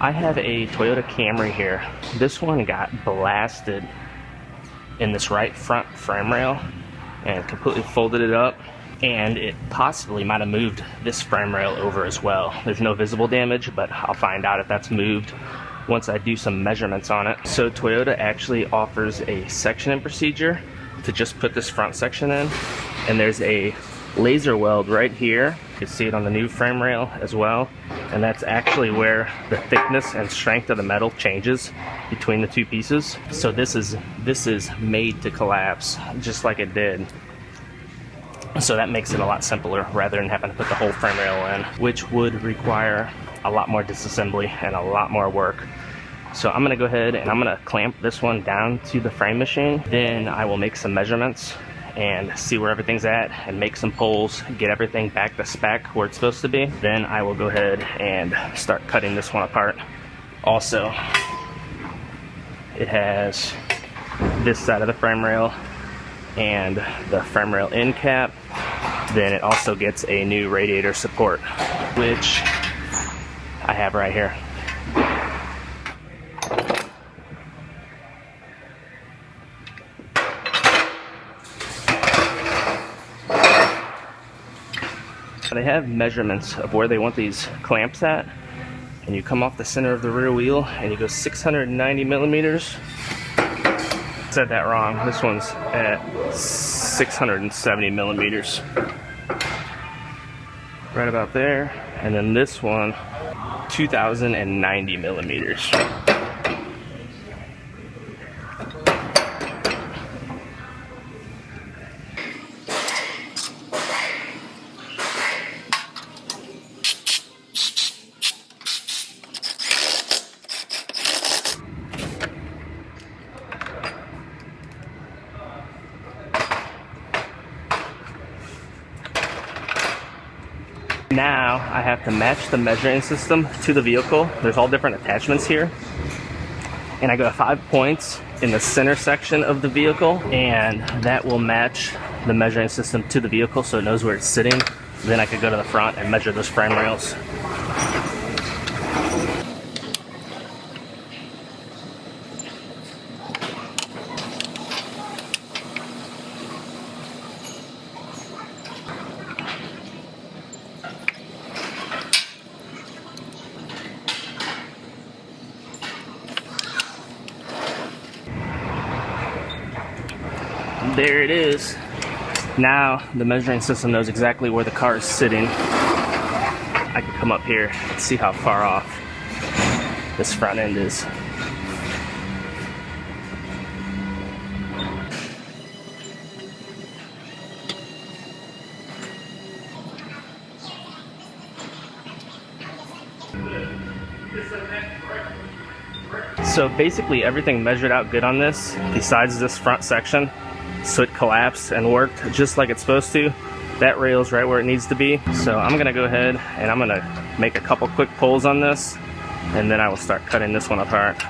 I have a Toyota Camry here. This one got blasted in this right front frame rail and completely folded it up, and it possibly might have moved this frame rail over as well. There's no visible damage, but I'll find out if that's moved once I do some measurements on it. So Toyota actually offers a sectioning procedure to just put this front section in, and there's a laser weld right here. You can see it on the new frame rail as well, and that's actually where the thickness and strength of the metal changes between the two pieces. So this is made to collapse just like it did. So that makes it a lot simpler rather than having to put the whole frame rail in, which would require a lot more disassembly and a lot more work. So I'm gonna go ahead and I'm gonna clamp this one down to the frame machine. Then I will make some measurements and see where everything's at and make some pulls, get everything back to spec where it's supposed to be. Then I will go ahead and start cutting this one apart. Also, it has this side of the frame rail and the frame rail end cap. Then it also gets a new radiator support, which I have right here. They have measurements of where they want these clamps at, and you come off the center of the rear wheel and you go 690 millimeters. Said that wrong. This one's at 670 millimeters. Right about there. And then this one, 2090 millimeters. Now I have to match the measuring system to the vehicle. There's all different attachments here, and I got 5 points in the center section of the vehicle, and that will match the measuring system to the vehicle so it knows where it's sitting. Then I could go to the front and measure those frame rails. There it is. Now the measuring system knows exactly where the car is sitting. I can come up here and see how far off this front end is. So basically everything measured out good on this besides this front section. So it collapsed and worked just like it's supposed to. That rail's right where it needs to be. So I'm gonna go ahead and I'm gonna make a couple quick pulls on this, and then I will start cutting this one apart.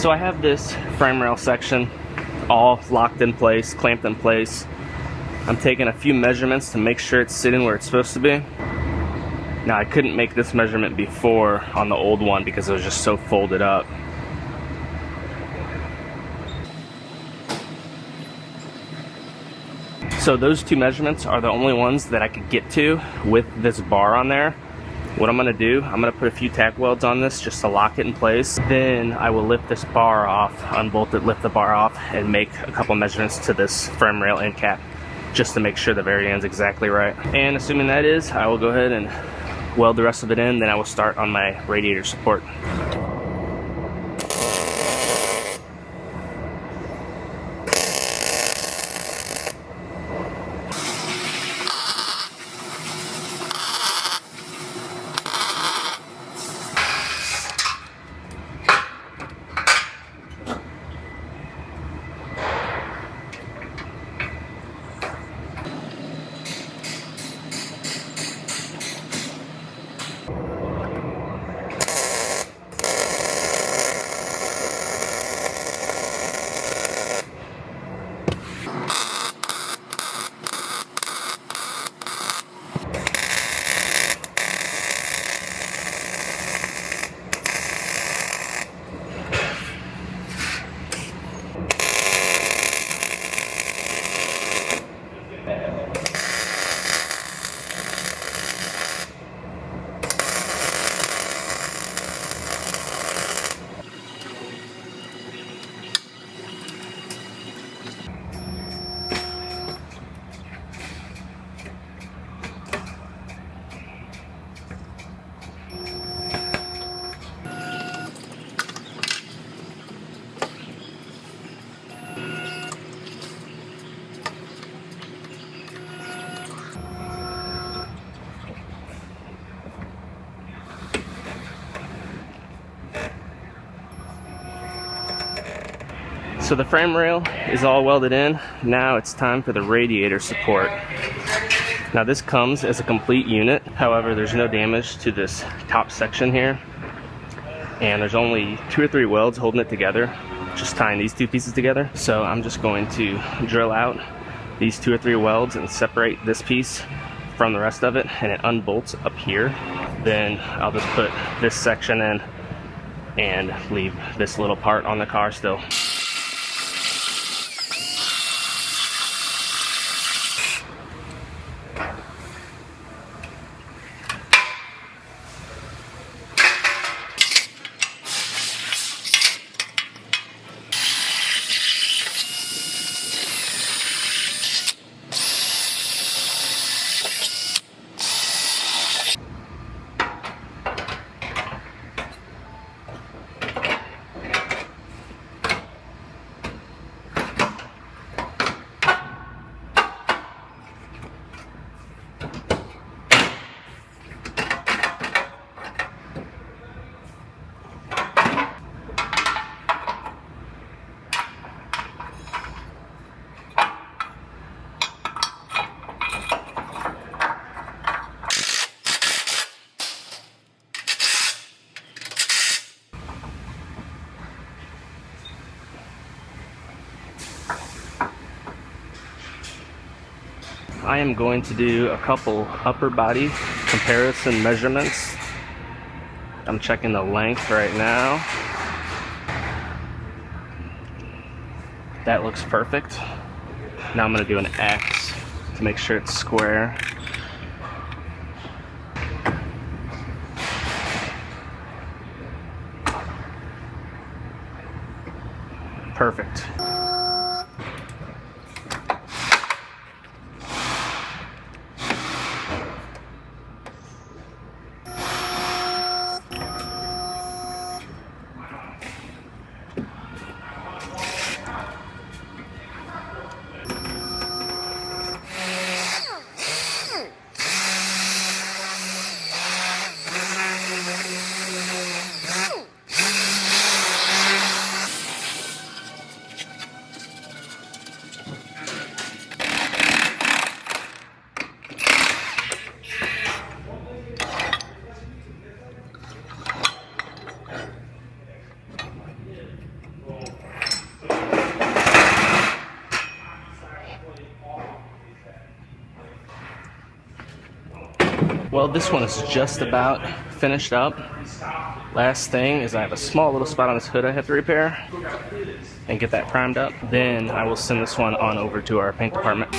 So I have this frame rail section all locked in place, clamped in place. I'm taking a few measurements to make sure it's sitting where it's supposed to be. Now I couldn't make this measurement before on the old one because it was just so folded up. So those two measurements are the only ones that I could get to with this bar on there. What I'm gonna do, I'm gonna put a few tack welds on this just to lock it in place. Then I will lift this bar off, unbolt it, lift the bar off, and make a couple measurements to this frame rail end cap just to make sure the very end's exactly right. And assuming that is, I will go ahead and weld the rest of it in, then I will start on my radiator support. So the frame rail is all welded in. Now it's time for the radiator support. Now this comes as a complete unit. However, there's no damage to this top section here. And there's only 2 or 3 welds holding it together, just tying these two pieces together. So I'm just going to drill out these 2 or 3 welds and separate this piece from the rest of it, and it unbolts up here. Then I'll just put this section in and leave this little part on the car still. I am going to do a couple upper body comparison measurements. I'm checking the length right now. That looks perfect. Now I'm going to do an X to make sure it's square. Perfect. Well, this one is just about finished up. Last thing is I have a small little spot on this hood I have to repair and get that primed up. Then I will send this one on over to our paint department.